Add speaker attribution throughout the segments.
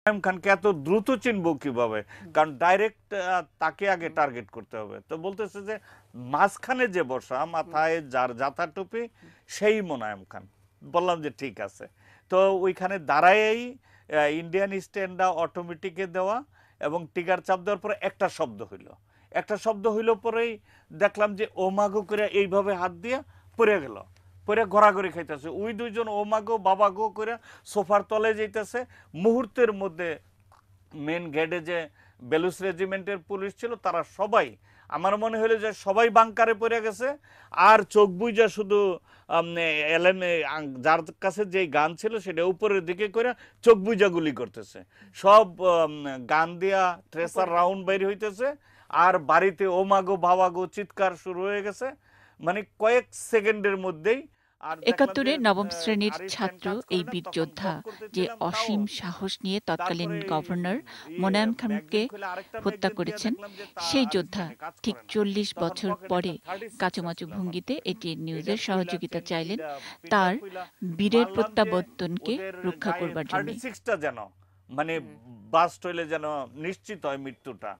Speaker 1: ইমরান খানকে এত দ্রুত চিনবো কিভাবে? কারণ ডাইরেক্ট তাকে আগে টার্গেট করতে হবে। তো বলতেছে যে মাঝখানে যে বসা মাথায় যার জাতা টুপি সেই মোনায়েম খান। বললাম যে ঠিক আছে। তো ওইখানে দাঁড়ায়েই ইন্ডিয়ান স্ট্যান্ডটা অটোমেটিকে দেওয়া এবং টিকার চাপ দেওয়ার পরে একটা শব্দ হইল। একটা শব্দ হইল পরেই দেখলাম যে ওমাগো করে এইভাবে হাত দিয়ে পড়ে গেল। পরে গড়াগড়ি খাইতেছে ওই দুইজন ওমাগো বাবাগো করে সোফার তলে যাইতেছে। মুহূর্তের মধ্যে মেন গেটে যে বেলুস রেজিমেন্টের পুলিশ ছিল তারা সবাই, আমার মনে হলো যে সবাই বাংকারে পড়ে গেছে। আর চোখ বুইজা শুধু এলএম যার কাছে যে গান ছিল সেটা উপরের দিকে করে চোখ বুইজা গুলি করতেছে। সব গান দিয়া ট্রেসার রাউন্ড বাইর হইতেছে। আর বাড়িতে ওমাগো বাবাগো চিৎকার শুরু হয়ে গেছে, মানে কয়েক সেকেন্ডের মধ্যেই। আর দেখলাম যে
Speaker 2: ৭১-এ নবম শ্রেণীর
Speaker 1: গাড়ির ফ্যান
Speaker 2: ছাত্র
Speaker 1: কাজ
Speaker 2: এই
Speaker 1: করে না,
Speaker 2: বীর
Speaker 1: তখন
Speaker 2: যোদ্ধা
Speaker 1: বন্ধ করতে
Speaker 2: যে
Speaker 1: ছিলাম তাও
Speaker 2: অসীম
Speaker 1: হচ্ছে না।
Speaker 2: সাহস নিয়ে তৎকালীন
Speaker 1: তারপরে
Speaker 2: গভর্নর মোনায়েম খানকে
Speaker 1: ম্যাগাজিন খুলে আরেকটা
Speaker 2: হত্যা
Speaker 1: ম্যাগাজিন দিয়ে
Speaker 2: করেছেন,
Speaker 1: দেখলাম যে তা
Speaker 2: সেই
Speaker 1: আর
Speaker 2: যোদ্ধা
Speaker 1: স্ক্রিনে কাজ
Speaker 2: ঠিক
Speaker 1: করে না।
Speaker 2: ৪০
Speaker 1: তখন
Speaker 2: বছর
Speaker 1: পকেটে
Speaker 2: পরে
Speaker 1: একটা 36
Speaker 2: কাঁচুমাচু
Speaker 1: আছিল আমার।
Speaker 2: ভঙ্গিতে এটি
Speaker 1: এটা
Speaker 2: নিউজের
Speaker 1: খুইলা
Speaker 2: সহযোগিতা
Speaker 1: চেন
Speaker 2: চাইলেন
Speaker 1: খুইলা পিনটা
Speaker 2: তার
Speaker 1: খুইলা
Speaker 2: বীরের
Speaker 1: মানলাম যে
Speaker 2: প্রত্যাবর্তনকে
Speaker 1: ওদের
Speaker 2: রক্ষা
Speaker 1: গায়ে
Speaker 2: করবার জন্যে।
Speaker 1: 36টা যেন মানে বাস্ট হইলে যেন নিশ্চিত হয় মৃত্যুটা।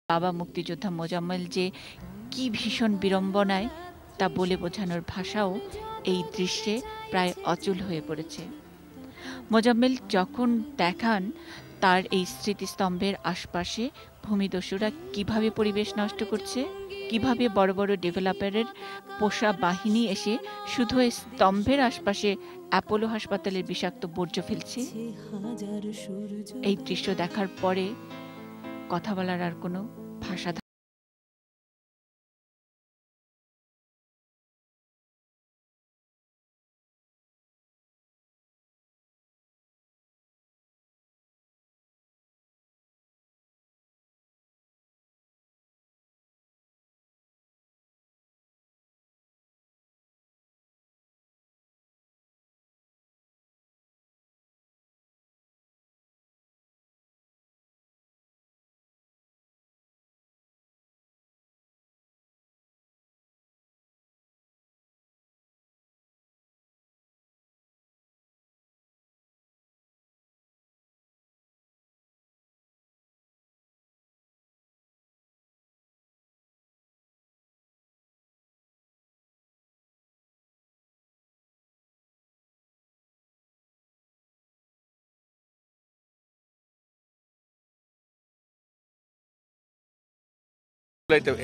Speaker 2: বাবা মুক্তিযোদ্ধা মোজাম্মেল যে কি ভীষণ বিড়ম্বনায় তা বলে বোঝানোর ভাষাও এই দৃশ্যে প্রায় অচল হয়ে পড়েছে। মোজাম্মেল যখন দেখান তার এই স্মৃতিস্তম্ভের আশপাশে ভূমিদস্যুরা কিভাবে পরিবেশ নষ্ট করছে, কিভাবে বড় বড় ডেভেলপারের পোষা বাহিনী এসে শুধু এই স্তম্ভের আশপাশে অ্যাপোলো হাসপাতালের বিষাক্ত বর্জ্য ফেলছে, এই দৃশ্য দেখার পরে কথা বলার আর কোনো ভাষা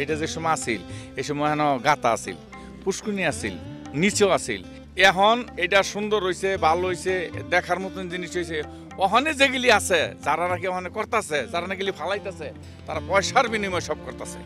Speaker 3: এটা যে সময় আসিল এই সময় হেন গাতা আসিল, পুষ্কুনি আসিল, নিচেও আসিল। এখন এটা সুন্দর হয়েছে, ভালো হয়েছে, দেখার মতন জিনিস হয়েছে। ওখানে যেগুলি আছে, যারা নাকি ওখানে করতেছে, যারা নাকি ফালাইতেছে, তারা পয়সার বিনিময়ে সব করতেছে।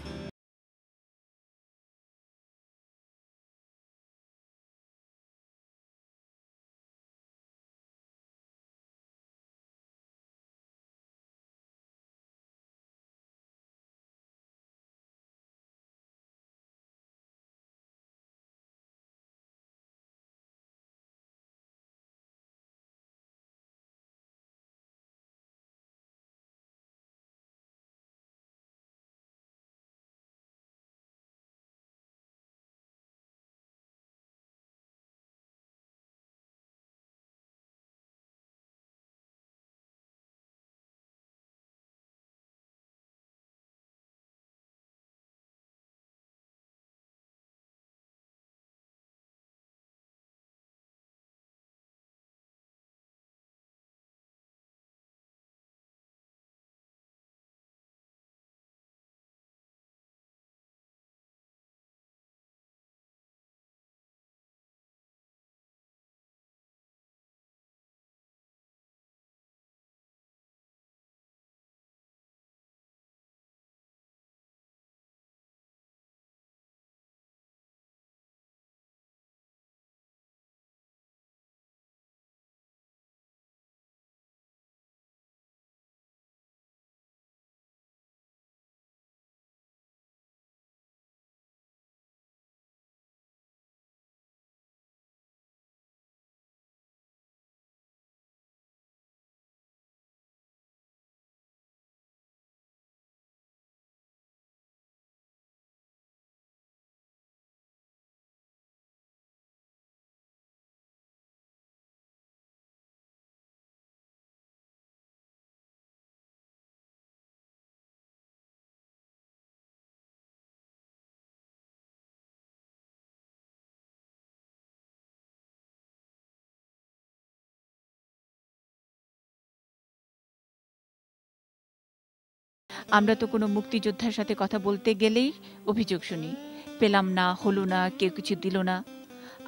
Speaker 2: আমরা তো কোনো মুক্তিযোদ্ধার সাথে কথা বলতে গেলেই অভিযোগ শুনি, পেলাম না, হলো না, কেউ কিছু দিল না।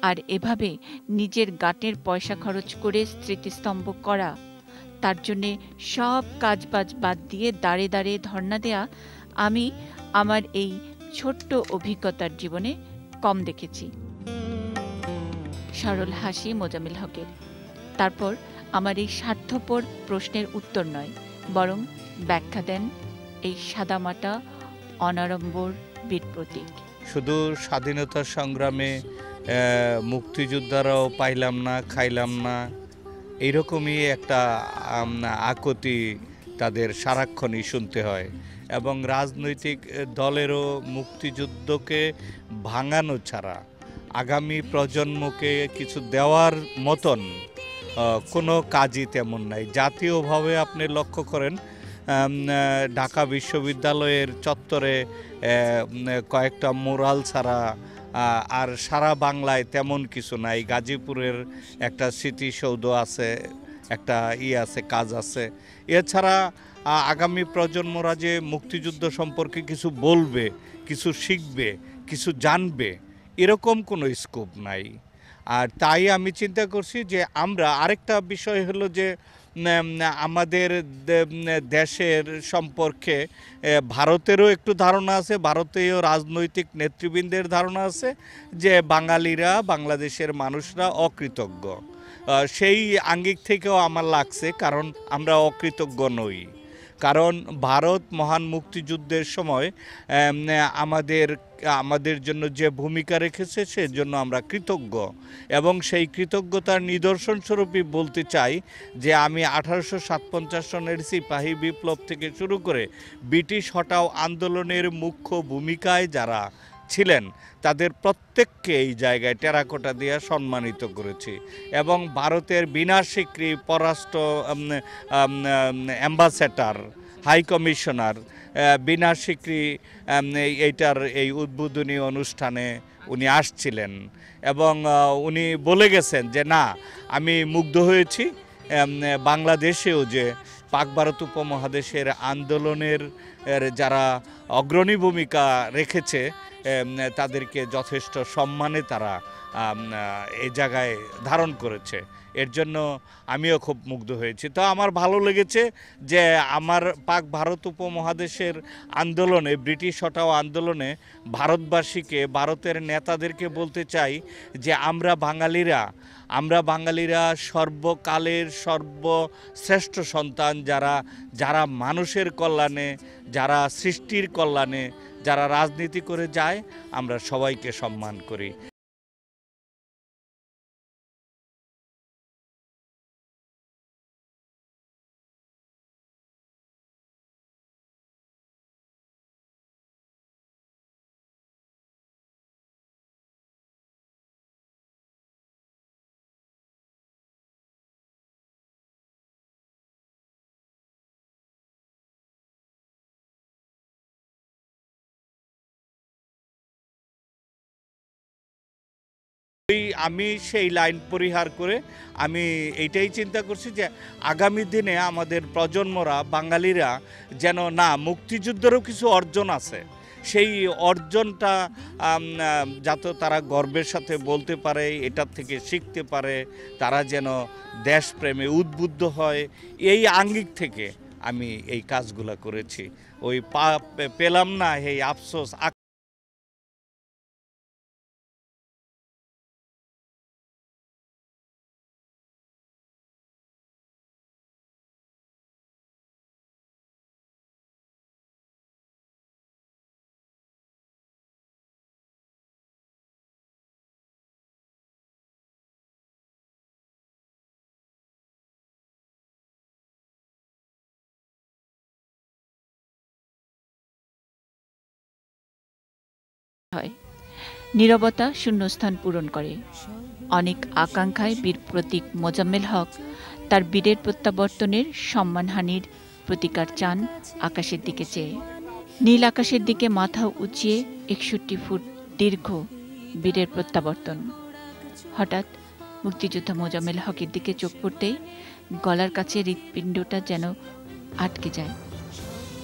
Speaker 2: আর এভাবে নিজের গাঁটের পয়সা খরচ করে স্মৃতিস্তম্ভ করা, তার জন্যে সব কাজবাজ বাদ দিয়ে দাঁড়ে দাঁড়ে ধর্ণা দেয়া আমি আমার এই ছোট্ট অভিজ্ঞতার জীবনে কম দেখেছি। সরল হাসি মোজাম্মেল হকের। তারপর আমার এই স্বার্থপর প্রশ্নের উত্তর নয়, বরং ব্যাখ্যা দেন এই সাদামাটা অনাড়ম্বর বীর প্রতীক।
Speaker 1: শুধু স্বাধীনতা সংগ্রামে মুক্তিযোদ্ধারাও পাইলাম না, খাইলাম না, এইরকমই একটা আকুতি তাদের সারাক্ষণই শুনতে হয়। এবং রাজনৈতিক দলেরও মুক্তিযুদ্ধকে ভাঙানো ছাড়া আগামী প্রজন্মকে কিছু দেওয়ার মতন কোনো কাজই তেমন নাই। জাতীয়ভাবে আপনি লক্ষ্য করেন ঢাকা বিশ্ববিদ্যালয়ের চত্বরে কয়েকটা মোরাল ছাড়া আর সারা বাংলায় তেমন কিছু নাই। গাজীপুরের একটা স্মৃতিসৌধ আছে, একটা আছে, কাজ আছে। এছাড়া আগামী প্রজন্মরা যে মুক্তিযুদ্ধ সম্পর্কে কিছু বলবে, কিছু শিখবে, কিছু জানবে, এরকম কোনো স্কোপ নাই। আর তাই আমি চিন্তা করছি যে আমরা আরেকটা বিষয় হলো যে আমাদের দেশের সম্পর্কে ভারতেরও একটু ধারণা আছে, ভারতীয় রাজনৈতিক নেতৃবৃন্দের ধারণা আছে যে বাঙালিরা, বাংলাদেশের মানুষরা অকৃতজ্ঞ। সেই আঙ্গিক থেকেও আমার লাগছে, কারণ আমরা অকৃতজ্ঞ নই। কারণ ভারত মহান মুক্তিযুদ্ধের সময় আমাদের জন্য যে ভূমিকা রেখেছে সেজন্য আমরা কৃতজ্ঞ, এবং সেই কৃতজ্ঞতার নিদর্শন স্বরূপই বলতে চাই যে আমি 1857 সনের সিপাহী বিপ্লব থেকে শুরু করে ব্রিটিশ হটাও আন্দোলনের মুখ্য ভূমিকায় যারা ছিলেন তাদের প্রত্যেককে এই জায়গায় টেরাকোটা দিয়ে সম্মানিত করেছি, এবং ভারতের বিনা স্বীকৃতি পররাষ্ট্র অ্যাম্বাসেডর, হাই কমিশনার বিনা স্বীকৃতি এইটার এই উদ্বোধনী অনুষ্ঠানে উনি আসছিলেন, এবং উনি বলে গেছেন যে না, আমি মুগ্ধ হয়েছি বাংলাদেশেও যে পাক ভারত উপমহাদেশের আন্দোলনের যারা অগ্রণী ভূমিকা রেখেছে তাদেরকে যথেষ্ট সম্মানে তারা এই জায়গায় ধারণ করেছে। এর জন্য আমিও খুব মুগ্ধ হয়েছি। তো আমার ভালো লেগেছে যে আমার পাক ভারত উপমহাদেশের আন্দোলনে, ব্রিটিশ হটাও আন্দোলনে ভারতবাসীকে, ভারতের নেতাদেরকে বলতে চাই যে আমরা বাঙালিরা সর্বকালের সর্বশ্রেষ্ঠ সন্তান, যারা মানুষের কল্যাণে, যারা সৃষ্টির কল্যাণে, যারা রাজনীতি করে যায়, আমরা সবাইকে সম্মান করি। আমি সেই লাইন পরিহার করে আমি এইটাই চিন্তা করছি যে আগামী দিনে আমাদের প্রজন্মরা, বাঙালিরা যেন না, মুক্তিযুদ্ধেরও কিছু অর্জন আছে, সেই অর্জনটা যাতে তারা গর্বের সাথে বলতে পারে, এটার থেকে শিখতে পারে, তারা যেন দেশপ্রেমে উদ্বুদ্ধ হয়, এই আঙ্গিক থেকে আমি এই কাজগুলো করেছি। ওই পেলাম না এই আফসোস।
Speaker 2: হয় নীরবতা শূন্যস্থান পূরণ করে। অনেক আকাঙ্ক্ষায় বীর প্রতীক মোজাম্মেল হক তার বীরের প্রত্যাবর্তনের সম্মানহানির প্রতিকার চান আকাশের দিকে চেয়ে। নীল আকাশের দিকে মাথা উঁচিয়ে 61 ফুট দীর্ঘ বীরের প্রত্যাবর্তন। হঠাৎ মুক্তিযোদ্ধা মোজাম্মেল হকের দিকে চোখ পড়তেই গলার কাছে হৃৎপিণ্ডটা যেন আটকে যায়।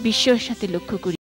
Speaker 2: বিস্ময়ের সাথে লক্ষ্য করি